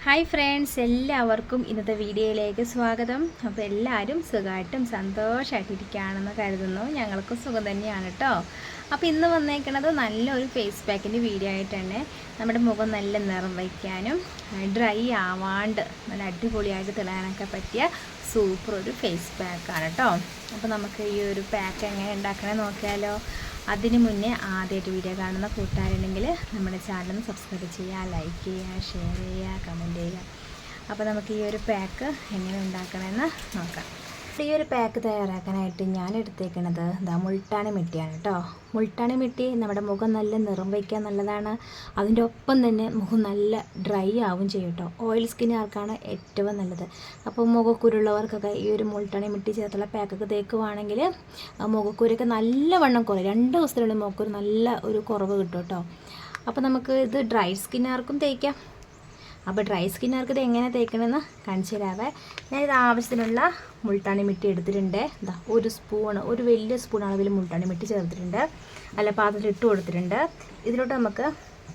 Hi friends, എല്ലാവർക്കും ഇന്നത്തെ വീഡിയോയിലേക്ക് സ്വാഗതം. അപ്പോൾ എല്ലാവരും സുഖമായിട്ടും സന്തോഷമായിട്ടിരിക്കുകയാണെന്ന് കരുതുന്നു. ഞങ്ങൾക്ക് സുഖം തന്നെയാണ് കേട്ടോ. അപ്പോൾ ഇന്ന് വന്നേക്കുന്നത് നല്ലൊരു ഫേസ് പാക്കിൻ്റെ വീഡിയോ ആയിട്ടാണ്. നമ്മുടെ മുഖം നല്ല നിറം വയ്ക്കാനും ഡ്രൈ ആവാണ്ട് നല്ല അടിപൊളിയായിട്ട് തിളയാനൊക്കെ പറ്റിയ സൂപ്പർ ഒരു ഫേസ് പാക്കാണ് കേട്ടോ. അപ്പോൾ നമുക്ക് ഈ ഒരു പാക്ക് എങ്ങനെ ഉണ്ടാക്കണേ നോക്കിയാലോ. അതിന് മുന്നേ ആദ്യമായിട്ട് വീഡിയോ കാണുന്ന കൂട്ടുകാരുണ്ടെങ്കിൽ നമ്മുടെ ചാനൽ സബ്സ്ക്രൈബ് ചെയ്യുക, ലൈക്ക് ചെയ്യുക, ഷെയർ ചെയ്യുക, കമൻറ്റ് ചെയ്യുക. അപ്പോൾ നമുക്ക് ഈ ഒരു പാക്ക് എങ്ങനെ ഉണ്ടാക്കണമെന്ന് നോക്കാം. ഈ ഒരു പാക്ക് തയ്യാറാക്കാനായിട്ട് ഞാൻ എടുത്തേക്കുന്നത് മുൾട്ടാണി മിട്ടിയാണ് കേട്ടോ. മുൾട്ടാണി മിട്ടി നമ്മുടെ മുഖം നല്ല നിറം വയ്ക്കാൻ നല്ലതാണ്. അതിൻ്റെ ഒപ്പം തന്നെ മുഖം നല്ല ഡ്രൈ ആവും ചെയ്യും കേട്ടോ. ഓയിൽ സ്കിന്നുകാർക്കാണ് ഏറ്റവും നല്ലത്. അപ്പോൾ മുഖക്കുരുള്ളവർക്കൊക്കെ ഈ ഒരു മുൾട്ടാണി മിട്ടി ചേർത്തുള്ള പാക്കൊക്കെ തേക്കുവാണെങ്കിൽ മുഖക്കുരൊക്കെ നല്ലവണ്ണം കുറയും. 2 ദിവസത്തിനുള്ളിൽ മുഖക്കുരു നല്ല ഒരു കുറവ് കിട്ടും കേട്ടോ. അപ്പോൾ നമുക്ക് ഇത് ഡ്രൈ സ്കിന്നുകാർക്കും തേക്കാം. അപ്പോൾ ഡ്രൈ സ്കിന്നുകാർക്ക് ഇത് എങ്ങനെ തേക്കണമെന്ന് കാണിച്ചു തരാവേ. ഞാനിത് ആവശ്യത്തിനുള്ള മുൾട്ടാണി മിട്ടി എടുത്തിട്ടുണ്ട്. ഒരു വലിയ സ്പൂൺ അളവിൽ മുൾട്ടാണി മിട്ടി ചേർത്തിട്ടുണ്ട്. അല്ല, പാത്രത്തിൽ ഇട്ട് കൊടുത്തിട്ടുണ്ട്. ഇതിലോട്ട് നമുക്ക്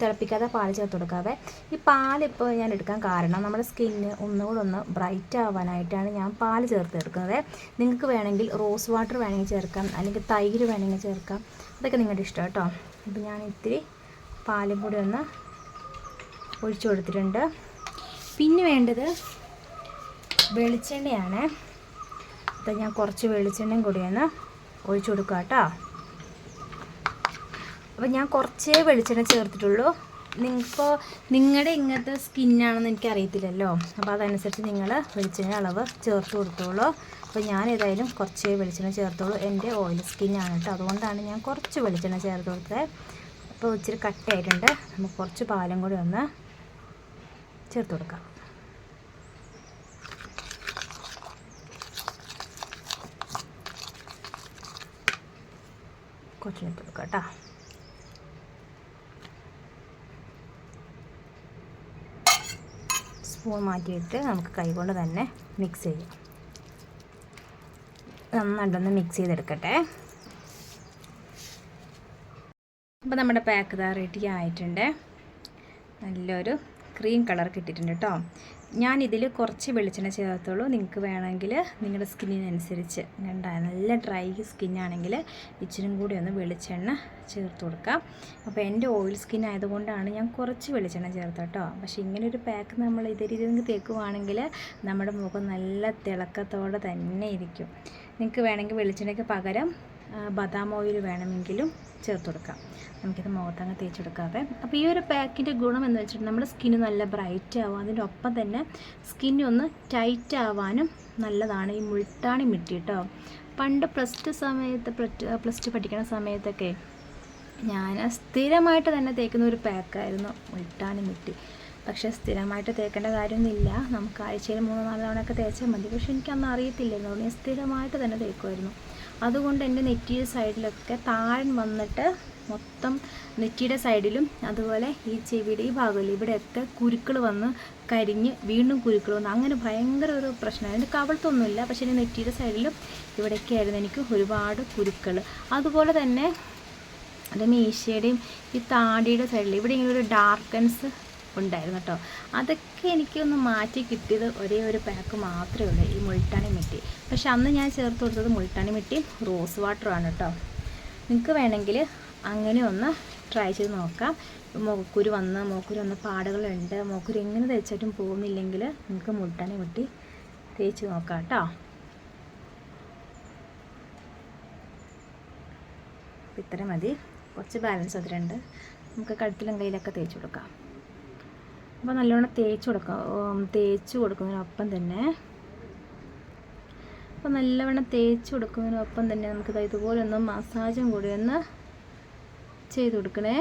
തിളപ്പിക്കാതെ പാൽ ചേർത്ത് കൊടുക്കാവേ. ഈ പാലിപ്പോൾ ഞാൻ എടുക്കാൻ കാരണം നമ്മുടെ സ്കിന്ന് ഒന്നുകൂടെ ബ്രൈറ്റ് ആവാനായിട്ടാണ് ഞാൻ പാൽ ചേർത്ത് എടുക്കുന്നത്. നിങ്ങൾക്ക് വേണമെങ്കിൽ റോസ് വാട്ടർ വേണമെങ്കിൽ ചേർക്കാം, അല്ലെങ്കിൽ തൈര് വേണമെങ്കിൽ ചേർക്കാം. അതൊക്കെ നിങ്ങളുടെ ഇഷ്ടം കേട്ടോ. അപ്പോൾ ഞാൻ ഇത്തിരി പാലും കൂടി ഒഴിച്ചു കൊടുത്തിട്ടുണ്ട്. പിന്നെ വേണ്ടത് വെളിച്ചെണ്ണയാണ്. അപ്പോൾ ഞാൻ കുറച്ച് വെളിച്ചെണ്ണയും കൂടി ഒഴിച്ചു കൊടുക്കുക കേട്ടോ. അപ്പോൾ ഞാൻ കുറച്ചേ വെളിച്ചെണ്ണ ചേർത്തിട്ടുള്ളൂ. നിങ്ങളുടെ ഇങ്ങനത്തെ സ്കിന്നാണെന്ന് എനിക്കറിയത്തില്ലല്ലോ. അപ്പോൾ അതനുസരിച്ച് നിങ്ങൾ വെളിച്ചെണ്ണ അളവ് ചേർത്ത് കൊടുത്തോളൂ. അപ്പോൾ ഞാൻ ഏതായാലും കുറച്ചേ വെളിച്ചെണ്ണ ചേർത്തോളൂ. എൻ്റെ ഓയിൽ സ്കിന്നാണ് കേട്ടോ, അതുകൊണ്ടാണ് ഞാൻ കുറച്ച് വെളിച്ചെണ്ണ ചേർത്ത് കൊടുത്തത്. അപ്പോൾ ഇച്ചിരി കട്ടയായിട്ടുണ്ട്. നമുക്ക് കുറച്ച് പാലും കൂടി ചേർത്ത് കൊടുക്കാം. കുറച്ചിട്ട് കൊടുക്കാം കേട്ടോ. സ്പൂൺ മാറ്റിയിട്ട് നമുക്ക് കൈകൊണ്ട് തന്നെ മിക്സ് ചെയ്യാം. നന്നായിട്ടൊന്ന് മിക്സ് ചെയ്തെടുക്കട്ടെ. അപ്പോൾ നമ്മുടെ പാക്ക് റെഡി ആയിട്ടുണ്ട്. നല്ലൊരു ക്രീം കളർ കിട്ടിയിട്ടുണ്ട് കേട്ടോ. ഞാനിതിൽ കുറച്ച് വെളിച്ചെണ്ണ ചേർത്തോളൂ. നിങ്ങൾക്ക് വേണമെങ്കിൽ നിങ്ങളുടെ സ്കിന്നിനനുസരിച്ച് നല്ല ഡ്രൈ സ്കിന്നാണെങ്കിൽ ഇച്ചിരി കൂടി വെളിച്ചെണ്ണ ചേർത്ത് കൊടുക്കാം. അപ്പോൾ എൻ്റെ ഓയിൽ സ്കിൻ ആയതുകൊണ്ടാണ് ഞാൻ കുറച്ച് വെളിച്ചെണ്ണ ചേർത്ത് കേട്ടോ. പക്ഷേ ഇങ്ങനൊരു പാക്ക് നമ്മൾ ഇതേ രീതിയിൽ തേക്കുവാണെങ്കിൽ നമ്മുടെ മുഖം നല്ല തിളക്കത്തോടെ തന്നെ ഇരിക്കും. നിങ്ങൾക്ക് വേണമെങ്കിൽ വെളിച്ചെണ്ണയ്ക്ക് പകരം ബദാം ഓയിൽ വേണമെങ്കിലും ചേർത്ത് കൊടുക്കാം. നമുക്കിത് മുഖത്തങ്ങ് തേച്ചെടുക്കാതെ. അപ്പോൾ ഈ ഒരു പാക്കിൻ്റെ ഗുണം എന്ന് വെച്ചിട്ട് നമ്മുടെ സ്കിന്ന് നല്ല ബ്രൈറ്റ് ആവും. അതിൻ്റെ ഒപ്പം തന്നെ സ്കിന്നൊന്ന് ടൈറ്റ് ആവാനും നല്ലതാണ് ഈ മുൾട്ടാണി മിട്ടി കേട്ടോ. പണ്ട് പ്ലസ് ടു പഠിക്കുന്ന സമയത്തൊക്കെ ഞാൻ സ്ഥിരമായിട്ട് തന്നെ തേക്കുന്ന ഒരു പാക്കായിരുന്നു മുൾട്ടാണി മിട്ടി. പക്ഷേ സ്ഥിരമായിട്ട് തേക്കേണ്ട കാര്യമൊന്നുമില്ല. നമുക്ക് ആഴ്ചയിൽ 3-4 തവണയൊക്കെ തേച്ചാൽ മതി. പക്ഷേ എനിക്കന്ന് അറിയത്തില്ലായിരുന്നു. ഞാൻ സ്ഥിരമായിട്ട് തന്നെ തേക്കുമായിരുന്നു. അതുകൊണ്ട് എൻ്റെ നെറ്റിയുടെ സൈഡിലൊക്കെ താഴൻ വന്നിട്ട് മൊത്തം നെറ്റിയുടെ സൈഡിലും അതുപോലെ ഈ ചെവിയുടെ ഈ ഭാഗമില്ല, ഇവിടെയൊക്കെ കുരുക്കൾ വന്ന് കരിഞ്ഞ് വീണ്ടും കുരുക്കൾ വന്ന് അങ്ങനെ ഭയങ്കര ഒരു പ്രശ്നമാണ്. എൻ്റെ കവളത്തൊന്നുമില്ല, പക്ഷേ എൻ്റെ നെറ്റിയുടെ സൈഡിലും ഇവിടെയൊക്കെ ആയിരുന്നു എനിക്ക് ഒരുപാട് കുരുക്കൾ. അതുപോലെ തന്നെ അത് മീശയുടെയും ഈ താടിയുടെ സൈഡിൽ ഇവിടെ ഇങ്ങനെ ഒരു ഡാർക്കൻസ് ഉണ്ടായിരുന്നു കേട്ടോ. അതൊക്കെ എനിക്കൊന്ന് മാറ്റി കിട്ടിയത് ഒരേ ഒരു പാക്ക് മാത്രമേ ഉള്ളൂ, ഈ മുൾട്ടാണി മിട്ടി. പക്ഷെ അന്ന് ഞാൻ ചേർത്ത് കൊടുത്തത് മുൾട്ടാണി മിട്ടിയും റോസ് വാട്ടറുമാണ് കേട്ടോ. നിങ്ങൾക്ക് വേണമെങ്കിൽ അങ്ങനെ ഒന്ന് ട്രൈ ചെയ്ത് നോക്കാം. മുഖക്കുരു വന്ന പാടുകളുണ്ട്, മുഖക്കുരു എങ്ങനെ തേച്ചിട്ടും പോകുന്നില്ലെങ്കിൽ നിങ്ങൾക്ക് മുൾട്ടാണി മിട്ടി തേച്ച് നോക്കാം കേട്ടോ. ഇത്ര മതി. കുറച്ച് ബാലൻസ് അതിലുണ്ട്. നമുക്ക് കഴുത്തിലും കയ്യിലൊക്കെ തേച്ച് കൊടുക്കാം. അപ്പോൾ നല്ലോണം തേച്ച് കൊടുക്കുന്നതിനൊപ്പം തന്നെ നമുക്ക് ഇതുപോലെ മസാജും കൂടി ചെയ്ത് കൊടുക്കണേ.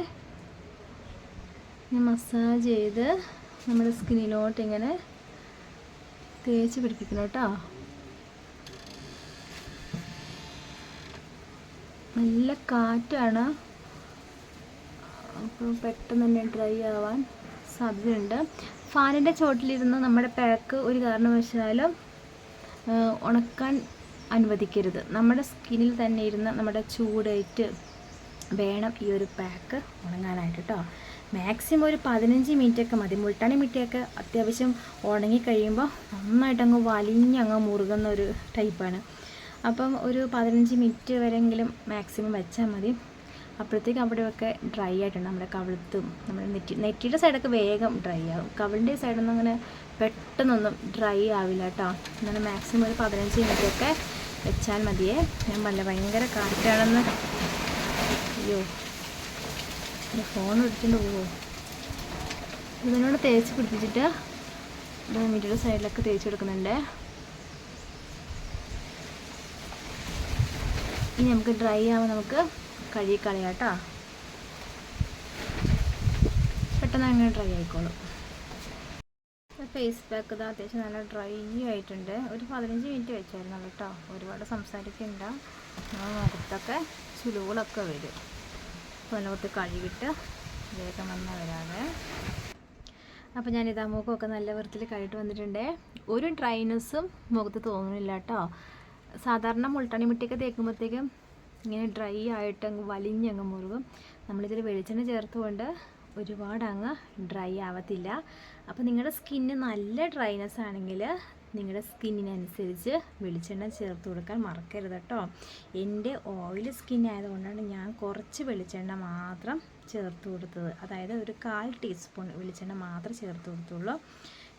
മസാജ് ചെയ്ത് നമ്മുടെ സ്കിന്നിലോട്ട് ഇങ്ങനെ തേച്ച് പിടിപ്പിക്കണം കേട്ടോ. നല്ല കാറ്റാണ്, അപ്പോൾ പെട്ടെന്ന് തന്നെ ഡ്രൈ ആവാൻ സാധ്യതയുണ്ട്. ഫാനിൻ്റെ ചോട്ടിലിരുന്ന് നമ്മുടെ പാക്ക് ഒരു കാരണവശാലും ഉണക്കാൻ അനുവദിക്കരുത്. നമ്മുടെ സ്കിന്നിൽ തന്നെ ഇരുന്ന് നമ്മുടെ ചൂടേറ്റ് വേണം ഈ ഒരു പാക്ക് ഉണങ്ങാനായിട്ട് കേട്ടോ. മാക്സിമം ഒരു 15 മിനിറ്റൊക്കെ മതി. മുൾട്ടാണി മിട്ടിയൊക്കെ അത്യാവശ്യം ഉണങ്ങി കഴിയുമ്പോൾ നന്നായിട്ടങ്ങ് വലിഞ്ഞങ്ങ് മുറുകുന്ന ഒരു ടൈപ്പാണ്. അപ്പം ഒരു 15 മിനിറ്റ് വരെയെങ്കിലും മാക്സിമം വെച്ചാൽ മതി. അപ്പോഴത്തേക്കും അവിടെയൊക്കെ ഡ്രൈ ആയിട്ടുണ്ട്. നമ്മുടെ കവിളത്തും നമ്മുടെ നെറ്റിയുടെ സൈഡൊക്കെ വേഗം ഡ്രൈ ആകും. കവിളിൻ്റെ സൈഡൊന്നും അങ്ങനെ പെട്ടെന്നൊന്നും ഡ്രൈ ആവില്ല കേട്ടോ. എന്നാലും മാക്സിമം ഒരു 15 മിനിറ്റൊക്കെ വെച്ചാൽ മതിയേ. ഞാൻ പറഞ്ഞ ഭയങ്കര കാറ്റാണെന്ന്. അയ്യോ, ഫോൺ എടുത്തിട്ട് പോവോ. ഇതിനോട് തേച്ച് പിടിപ്പിച്ചിട്ട് മിറ്റിയുടെ സൈഡിലൊക്കെ തേച്ച് കൊടുക്കുന്നുണ്ട്. ഇനി നമുക്ക് ഡ്രൈ ആവുമ്പോൾ നമുക്ക് കഴുകി കളയാം കേട്ടോ. പെട്ടെന്ന് അങ്ങനെ ഡ്രൈ ആയിക്കോളും. ഫേസ് പാക്ക് ഇത് അത്യാവശ്യം നല്ല ഡ്രൈ ആയിട്ടുണ്ട്. ഒരു 15 മിനിറ്റ് വെച്ചായിരുന്നു കേട്ടോ. ഒരുപാട് സംസാരിക്കണ്ട. മുഖത്തൊക്കെ ചുളിവുകളൊക്കെ വരും. അപ്പോൾ നല്ലവർക്ക് കഴുകിയിട്ട് വേഗം വന്നാൽ വരാതെ. അപ്പോൾ ഞാനിതാ മുഖമൊക്കെ നല്ല വൃത്തിയിൽ കഴുകിയിട്ട് വന്നിട്ടുണ്ട്. ഒരു ഡ്രൈനെസ്സും മുഖത്ത് തോന്നുന്നില്ല കേട്ടോ. സാധാരണ മുൾട്ടാണി മിട്ടിയൊക്കെ തേക്കുമ്പോഴത്തേക്കും ഇങ്ങനെ ഡ്രൈ ആയിട്ട് അങ്ങ് വലിഞ്ഞങ്ങ് മുറുകും. നമ്മളിതിൽ വെളിച്ചെണ്ണ ചേർത്തുകൊണ്ട് ഒരുപാട് അങ്ങ് ഡ്രൈ ആവത്തില്ല. അപ്പോൾ നിങ്ങളുടെ സ്കിന്ന് നല്ല ഡ്രൈനെസ് ആണെങ്കിൽ നിങ്ങളുടെ സ്കിന്നിനനുസരിച്ച് വെളിച്ചെണ്ണ ചേർത്ത് കൊടുക്കാൻ മറക്കരുത് കേട്ടോ. എൻ്റെ ഓയിലി സ്കിൻ ആയതുകൊണ്ടാണ് ഞാൻ കുറച്ച് വെളിച്ചെണ്ണ മാത്രം ചേർത്ത് കൊടുത്തത്. അതായത് ഒരു 1/4 ടീസ്പൂൺ വെളിച്ചെണ്ണ മാത്രം ചേർത്ത് കൊടുത്തുള്ളൂ.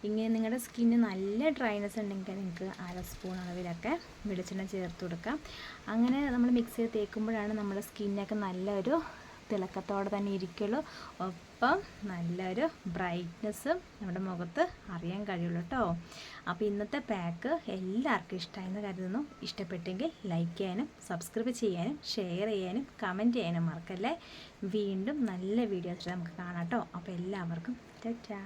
ഇങ്ങനെ നിങ്ങളുടെ സ്കിന്ന് നല്ല ഡ്രൈനെസ് ഉണ്ടെങ്കിൽ നിങ്ങൾക്ക് 1/2 സ്പൂൺ അളവിലൊക്കെ വെളിച്ചെണ്ണ ചേർത്ത് കൊടുക്കാം. അങ്ങനെ നമ്മൾ മിക്സ് ചെയ്ത് തേക്കുമ്പോഴാണ് നമ്മുടെ സ്കിന്നൊക്കെ നല്ലൊരു തിളക്കത്തോടെ തന്നെ ഇരിക്കുള്ളൂ. ഒപ്പം നല്ലൊരു ബ്രൈറ്റ്നെസ്സും നമ്മുടെ മുഖത്ത് അറിയാൻ കഴിയുള്ളൂ കേട്ടോ. അപ്പോൾ ഇന്നത്തെ പാക്ക് എല്ലാവർക്കും ഇഷ്ടമായെന്ന് കരുതുന്നു. ഇഷ്ടപ്പെട്ടെങ്കിൽ ലൈക്ക് ചെയ്യാനും സബ്സ്ക്രൈബ് ചെയ്യാനും ഷെയർ ചെയ്യാനും കമൻറ്റ് ചെയ്യാനും മറക്കല്ലേ. വീണ്ടും നല്ല വീഡിയോസ് നമുക്ക് കാണാം കേട്ടോ. അപ്പോൾ എല്ലാവർക്കും ടാറ്റാ.